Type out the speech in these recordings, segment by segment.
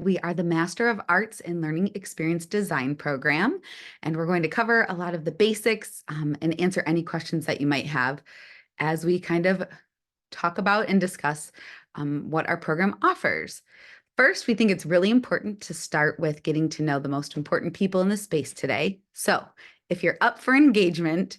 We are the Master of Arts in Learning Experience Design program, and we're going to cover a lot of the basics and answer any questions that you might have as we kind of talk about and discuss what our program offers. First, we think it's really important to start with getting to know the most important people in the space today. So if you're up for engagement,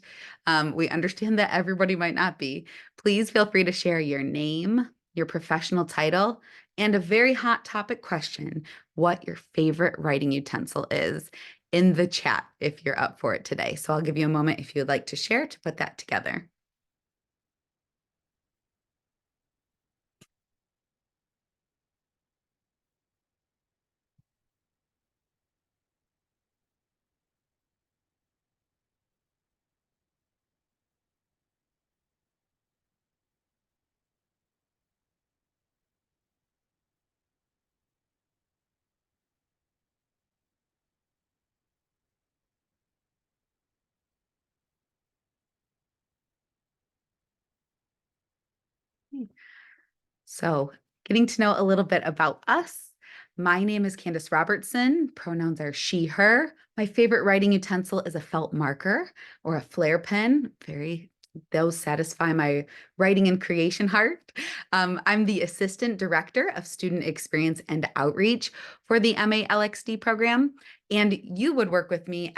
we understand that everybody might not be. Please feel free to share your name, your professional title, and a very hot topic question, what your favorite writing utensil is, in the chat if you're up for it today. So I'll give you a moment if you'd like to share to put that together. So getting to know a little bit about us. My name is Candace Robertson. Pronouns are she, her. My favorite writing utensil is a felt marker or a flare pen. Those satisfy my writing and creation heart. I'm the Assistant Director of Student Experience and Outreach for the MALXD program. And you would work with me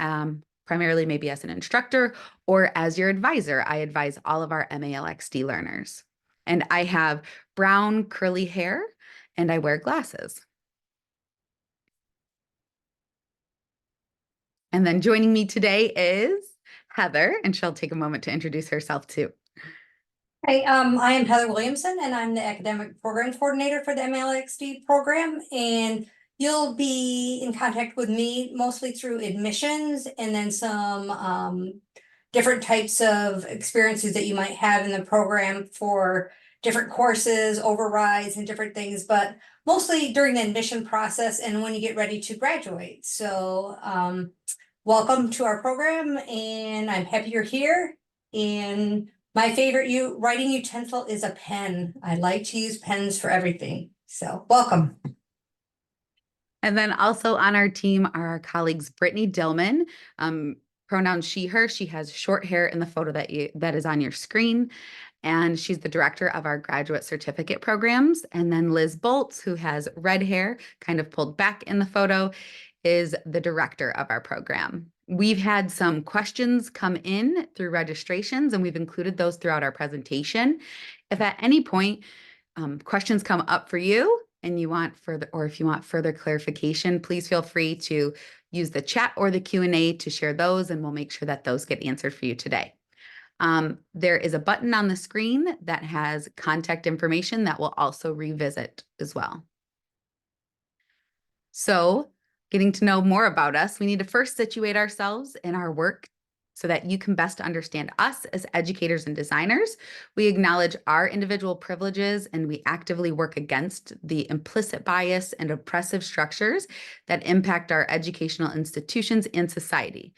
primarily maybe as an instructor or as your advisor. I advise all of our MALXD learners. And I have brown curly hair and I wear glasses. And then joining me today is Heather, and she'll take a moment to introduce herself too. Hi, I am Heather Williamson, and I'm the Academic Program Coordinator for the MALXD program, and you'll be in contact with me mostly through admissions and then some different types of experiences that you might have in the program for different courses, overrides, and different things, but mostly during the admission process and when you get ready to graduate. So welcome to our program, and I'm happy you're here. And my favorite writing utensil is a pen. I like to use pens for everything. So welcome. And then also on our team are our colleagues, Brittany Dillman, pronouns she, her. She has short hair in the photo that is on your screen. And she's the director of our graduate certificate programs. And then Liz Boltz, who has red hair, kind of pulled back in the photo, is the director of our program. We've had some questions come in through registrations, and we've included those throughout our presentation. If at any point questions come up for you and you want further, or if you want further clarification, please feel free to use the chat or the Q&A to share those, and we'll make sure that those get answered for you today. There is a button on the screen that has contact information that we'll also revisit as well. So getting to know more about us, we need to first situate ourselves in our work so that you can best understand us as educators and designers. We acknowledge our individual privileges, and we actively work against the implicit bias and oppressive structures that impact our educational institutions and society.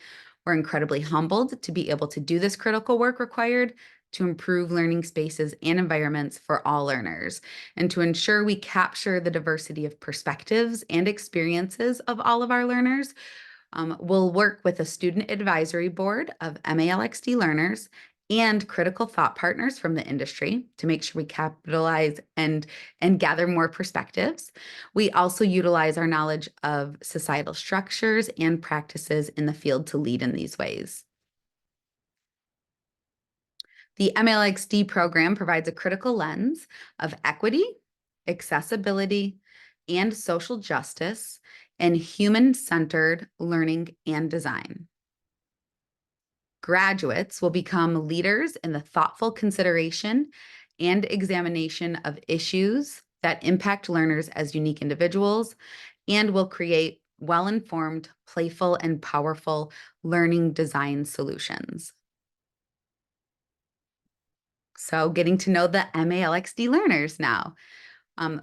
We're incredibly humbled to be able to do this critical work required to improve learning spaces and environments for all learners, and to ensure we capture the diversity of perspectives and experiences of all of our learners. We'll work with a student advisory board of MALXD learners and critical thought partners from the industry to make sure we capitalize and gather more perspectives. We also utilize our knowledge of societal structures and practices in the field to lead in these ways. The MALXD program provides a critical lens of equity, accessibility, and social justice and human-centered learning and design. Graduates will become leaders in the thoughtful consideration and examination of issues that impact learners as unique individuals, and will create well-informed, playful, and powerful learning design solutions. So getting to know the MALXD learners now.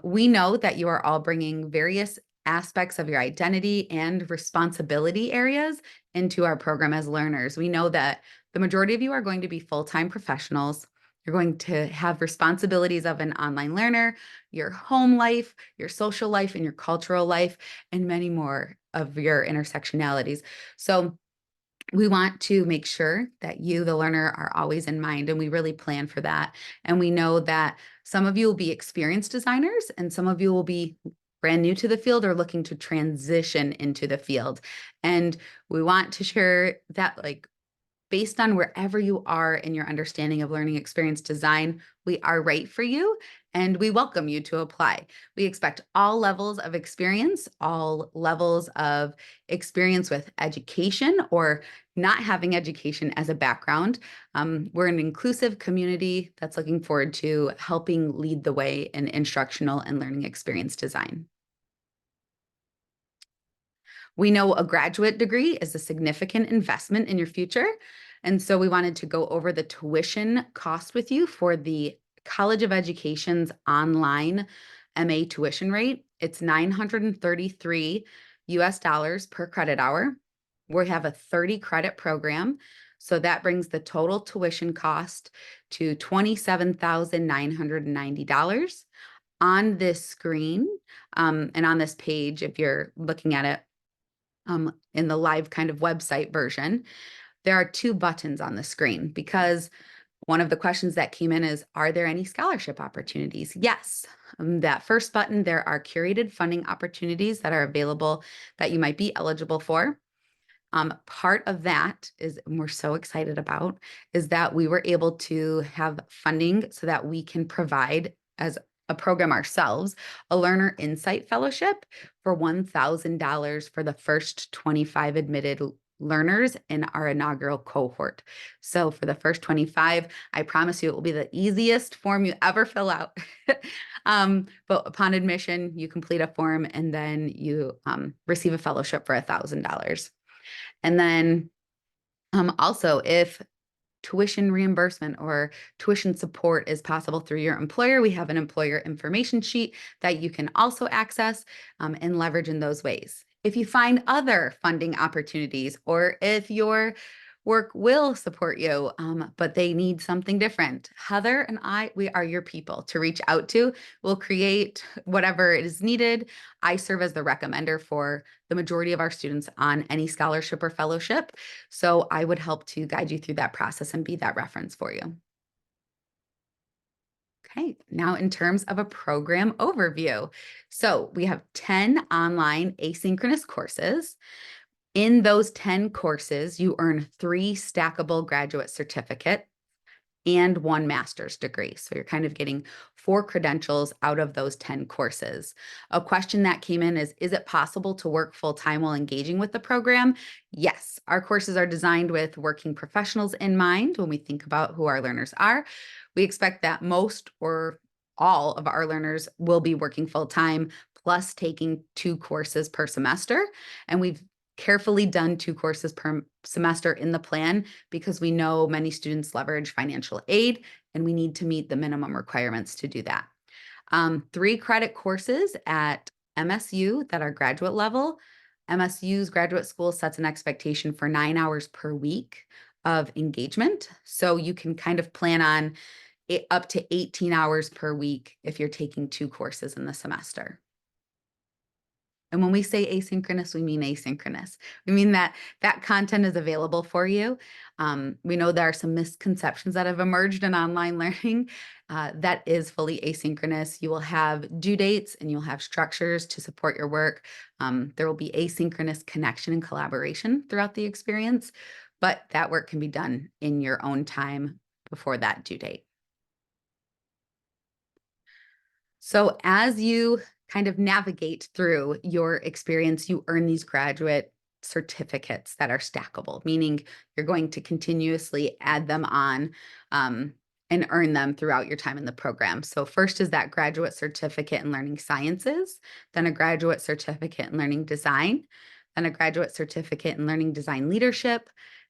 We know that you are all bringing various aspects of your identity and responsibility areas into our program as learners. We know that the majority of you are going to be full-time professionals, You're going to have responsibilities of an online learner, your home life, your social life, and your cultural life, and many more of your intersectionalities. So we want to make sure that you, the learner, are always in mind, and we really plan for that. And we know that some of you will be experienced designers and some of you will be brand new to the field or looking to transition into the field. And we want to share that, like, based on wherever you are in your understanding of learning experience design, we are right for you and we welcome you to apply. We expect all levels of experience, all levels of experience with education or not having education as a background. We're an inclusive community that's looking forward to helping lead the way in instructional and learning experience design. We know a graduate degree is a significant investment in your future. And so we wanted to go over the tuition cost with you for the College of Education's online MA tuition rate. It's $933 per credit hour. We have a 30 credit program. So that brings the total tuition cost to $27,990. On this screen and on this page, if you're looking at it, in the live kind of website version, there are two buttons on the screen because one of the questions that came in is, are there any scholarship opportunities? Yes. That first button, there are curated funding opportunities that are available that you might be eligible for. Part of that is, and we're so excited about, is that we were able to have funding so that we can provide as a program ourselves, a Learner Insight Fellowship for $1,000 for the first 25 admitted learners in our inaugural cohort. So for the first 25, I promise you it will be the easiest form you ever fill out. But upon admission, you complete a form and then you receive a fellowship for $1,000. And then also, if tuition reimbursement or tuition support is possible through your employer, we have an employer information sheet that you can also access and leverage in those ways. If you find other funding opportunities, or if your work will support you, but they need something different, Heather and I, we are your people to reach out to. We'll create whatever is needed. I serve as the recommender for the majority of our students on any scholarship or fellowship. So I would help to guide you through that process and be that reference for you. Okay, now in terms of a program overview. So we have 10 online asynchronous courses. In those 10 courses, you earn 3 stackable graduate certificates and 1 master's degree. So you're kind of getting 4 credentials out of those 10 courses. A question that came in is it possible to work full-time while engaging with the program? Yes, our courses are designed with working professionals in mind when we think about who our learners are. We expect that most or all of our learners will be working full-time, plus taking 2 courses per semester. And we've carefully done 2 courses per semester in the plan because we know many students leverage financial aid and we need to meet the minimum requirements to do that. 3 credit courses at MSU that are graduate level. MSU's graduate school sets an expectation for 9 hours per week of engagement. So you can kind of plan on up to 18 hours per week if you're taking 2 courses in the semester. And when we say asynchronous, we mean asynchronous. We mean that that content is available for you. We know there are some misconceptions that have emerged in online learning. That is fully asynchronous. You will have due dates and you'll have structures to support your work. There will be asynchronous connection and collaboration throughout the experience, but that work can be done in your own time before that due date. So as you kind of navigate through your experience, you earn these graduate certificates that are stackable, meaning you're going to continuously add them on and earn them throughout your time in the program. So first is that graduate certificate in learning sciences, then a graduate certificate in learning design, then a graduate certificate in learning design leadership.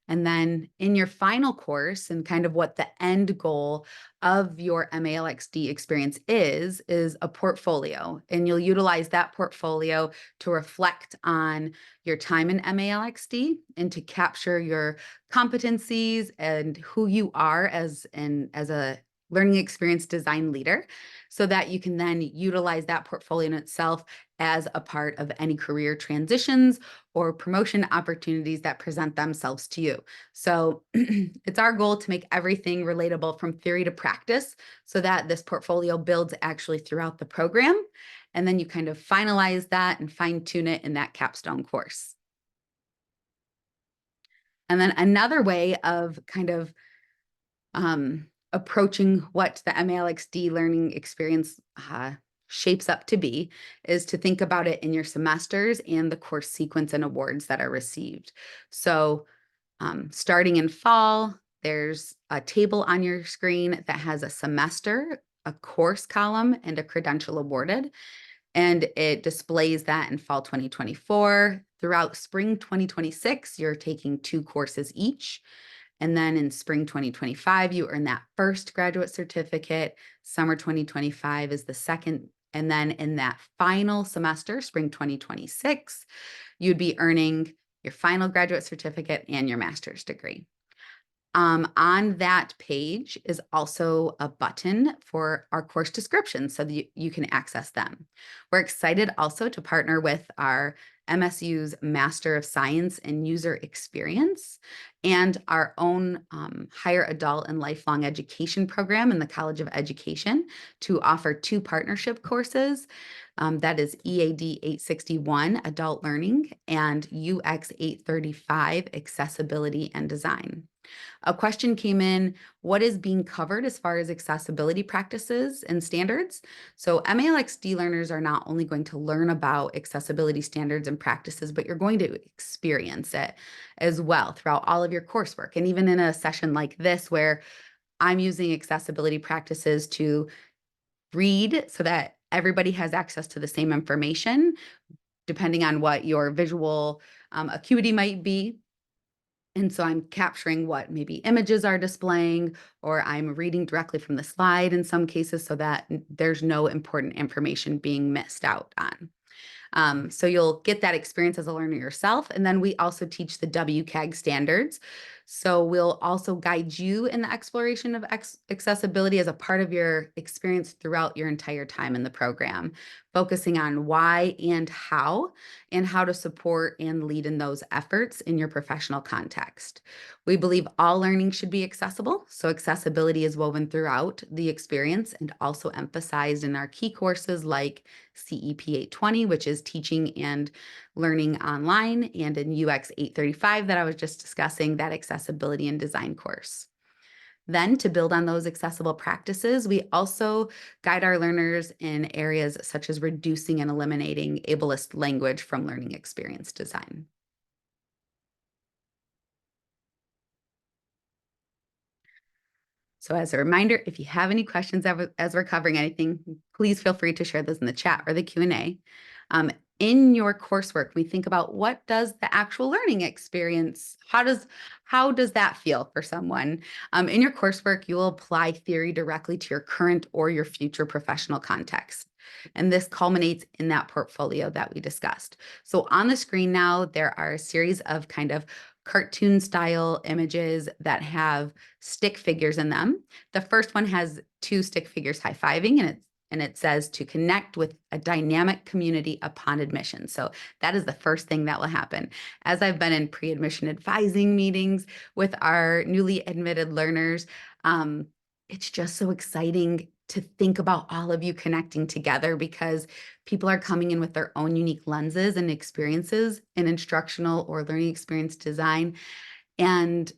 And then in your final course, and kind of what the end goal of your MALXD experience is a portfolio. And you'll utilize that portfolio to reflect on your time in MALXD and to capture your competencies and who you are as a learning experience design leader, so that you can then utilize that portfolio in itself as a part of any career transitions or promotion opportunities that present themselves to you. So it's our goal to make everything relatable from theory to practice so that this portfolio builds actually throughout the program. And then you kind of finalize that and fine tune it in that capstone course. And then another way of kind of approaching what the MALXD learning experience shapes up to be is to think about it in your semesters and the course sequence and awards that are received. So starting in fall, there's a table on your screen that has a semester, a course column, and a credential awarded. And it displays that in fall 2024. Throughout spring 2026, you're taking 2 courses each. And then in spring 2025, you earn that first graduate certificate. Summer 2025 is the second. And then in that final semester, spring 2026, you'd be earning your final graduate certificate and your master's degree. On that page is also a button for our course descriptions so that you can access them. We're excited also to partner with our MSU's Master of Science in User Experience and our own higher adult and lifelong education program in the College of Education to offer 2 partnership courses. That is EAD 861, Adult Learning, and UX 835, Accessibility and Design. A question came in, what is being covered as far as accessibility practices and standards? So MALXD learners are not only going to learn about accessibility standards and practices, but you're going to experience it as well throughout all of your coursework. And even in a session like this, where I'm using accessibility practices to read so that everybody has access to the same information, depending on what your visual acuity might be. And so I'm capturing what maybe images are displaying, or I'm reading directly from the slide in some cases so that there's no important information being missed out on. So you'll get that experience as a learner yourself. And then we also teach the WCAG standards. So we'll also guide you in the exploration of accessibility as a part of your experience throughout your entire time in the program, focusing on why and how to support and lead in those efforts in your professional context. We believe all learning should be accessible, so accessibility is woven throughout the experience and also emphasized in our key courses like CEP 820, which is teaching and learning online, and in UX 835 that I was just discussing, that accessibility and design course. Then to build on those accessible practices, we also guide our learners in areas such as reducing and eliminating ableist language from learning experience design. So as a reminder, if you have any questions as we're covering anything, please feel free to share those in the chat or the Q&A. In your coursework, we think about what does the actual learning experience, how does that feel for someone? In your coursework, you will apply theory directly to your current or your future professional context. And this culminates in that portfolio that we discussed. So on the screen now, there are a series of kind of cartoon style images that have stick figures in them. The first one has 2 stick figures high-fiving, and it says to connect with a dynamic community upon admission. So that is the first thing that will happen. As I've been in pre-admission advising meetings with our newly admitted learners, it's just so exciting to think about all of you connecting together because people are coming in with their own unique lenses and experiences in instructional or learning experience design. And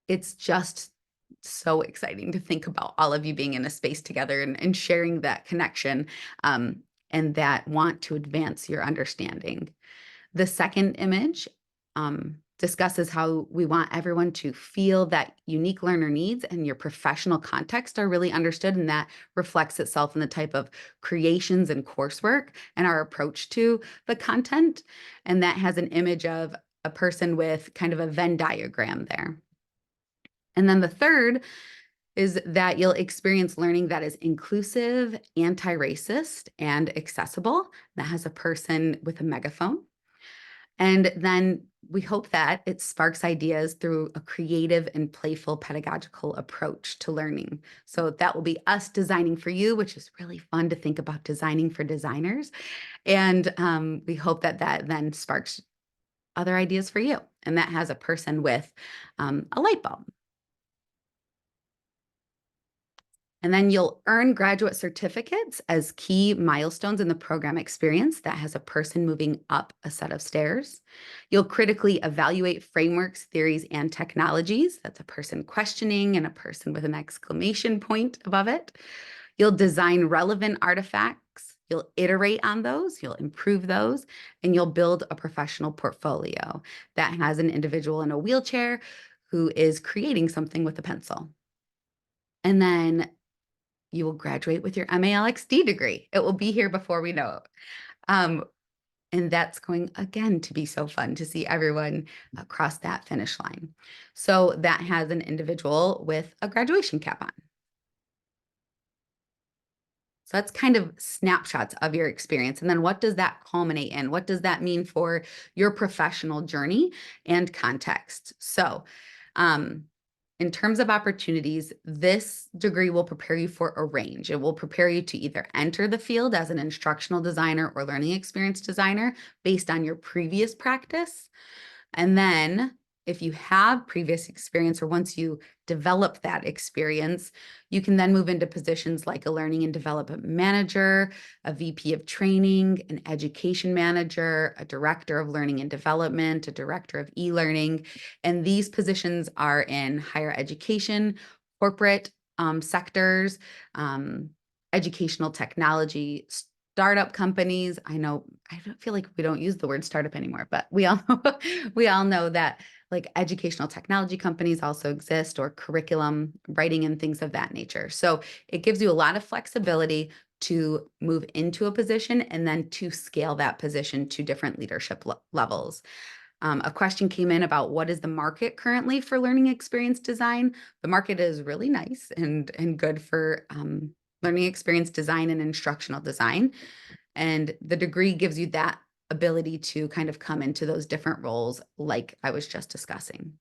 it's just so exciting to think about all of you being in a space together and sharing that connection and that want to advance your understanding. The second image discusses how we want everyone to feel that unique learner needs and your professional context are really understood, and that reflects itself in the type of creations and coursework and our approach to the content. And that has an image of a person with kind of a Venn diagram there. And then the third is that you'll experience learning that is inclusive, anti-racist, and accessible. That has a person with a megaphone. And then we hope that it sparks ideas through a creative and playful pedagogical approach to learning. So that will be us designing for you, which is really fun to think about designing for designers. And we hope that that then sparks other ideas for you. And that has a person with a light bulb. And then you'll earn graduate certificates as key milestones in the program experience that has a person moving up a set of stairs. You'll critically evaluate frameworks, theories, and technologies. That's a person questioning and a person with an exclamation point above it. You'll design relevant artifacts. You'll iterate on those, you'll improve those, and you'll build a professional portfolio that has an individual in a wheelchair who is creating something with a pencil. And then you will graduate with your MALXD degree. It will be here before we know it. And that's going again to be so fun to see everyone across that finish line. So that has an individual with a graduation cap on. So that's kind of snapshots of your experience. And then what does that culminate in? What does that mean for your professional journey and context? So, in terms of opportunities, this degree will prepare you for a range. It will prepare you to either enter the field as an instructional designer or learning experience designer based on your previous practice. And then if you have previous experience or once you develop that experience, you can then move into positions like a learning and development manager, a VP of training, an education manager, a director of learning and development, a director of e-learning. And these positions are in higher education, corporate sectors, educational technology, startup companies. I know, I don't feel like we don't use the word startup anymore, but we all know that like educational technology companies also exist, or curriculum writing and things of that nature. So it gives you a lot of flexibility to move into a position and then to scale that position to different leadership levels. A question came in about what is the market currently for learning experience design. The market is really nice and good for learning experience design and instructional design. And the degree gives you that ability to kind of come into those different roles like I was just discussing.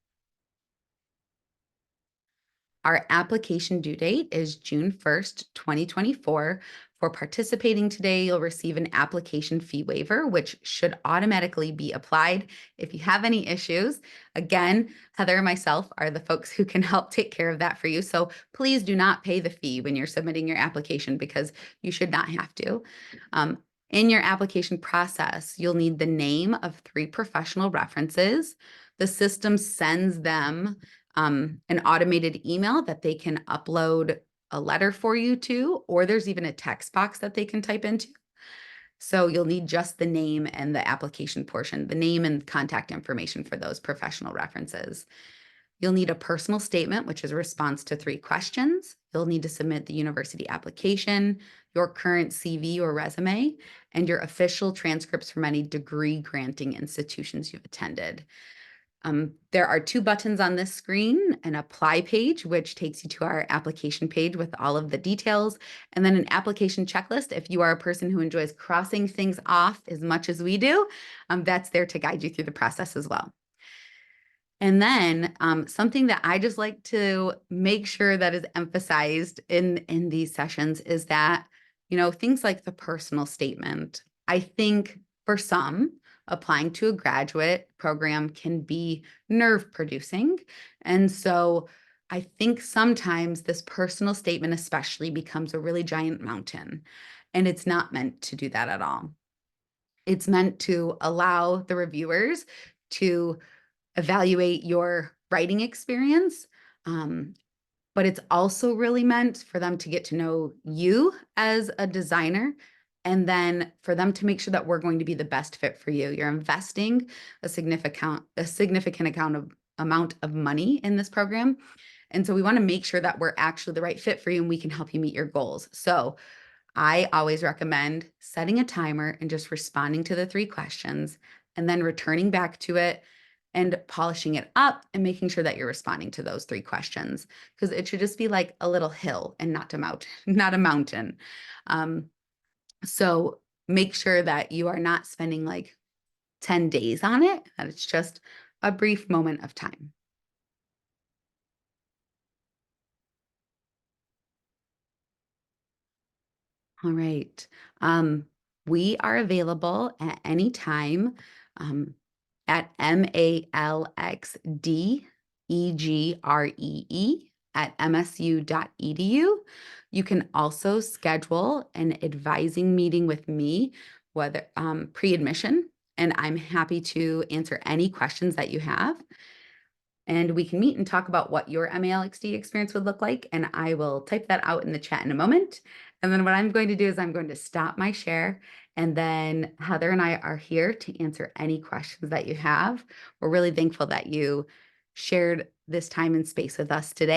Our application due date is June 1st, 2024. For participating today, you'll receive an application fee waiver, which should automatically be applied. If you have any issues, again, Heather and myself are the folks who can help take care of that for you. So please do not pay the fee when you're submitting your application because you should not have to. In your application process, you'll need the name of 3 professional references. The system sends them an automated email that they can upload a letter for you to, or there's even a text box that they can type into. So you'll need just the name and the application portion, the name and contact information for those professional references. You'll need a personal statement, which is a response to 3 questions. You'll need to submit the university application, your current CV or resume, and your official transcripts from any degree granting institutions you've attended. There are 2 buttons on this screen, an apply page, which takes you to our application page with all of the details, and then an application checklist. If you are a person who enjoys crossing things off as much as we do, that's there to guide you through the process as well. And then something that I just like to make sure that is emphasized in these sessions is that, things like the personal statement, I think for some, applying to a graduate program can be nerve producing. And so I think sometimes this personal statement especially becomes a really giant mountain, and it's not meant to do that at all. It's meant to allow the reviewers to evaluate your writing experience. But it's also really meant for them to get to know you as a designer, and then for them to make sure that we're going to be the best fit for you. You're investing a significant amount of money in this program. And so we want to make sure that we're actually the right fit for you and we can help you meet your goals. So I always recommend setting a timer and just responding to the 3 questions and then returning back to it and polishing it up and making sure that you're responding to those 3 questions, because it should just be like a little hill and not a mountain. So make sure that you are not spending like 10 days on it, that it's just a brief moment of time. All right. Um, we are available at any time at MALXDEGREE@msu.edu. You can also schedule an advising meeting with me, whether pre-admission, and I'm happy to answer any questions that you have. And we can meet and talk about what your MALXD experience would look like. And I will type that out in the chat in a moment. And then what I'm going to do is I'm going to stop my share. And then Heather and I are here to answer any questions that you have. We're really thankful that you shared this time and space with us today.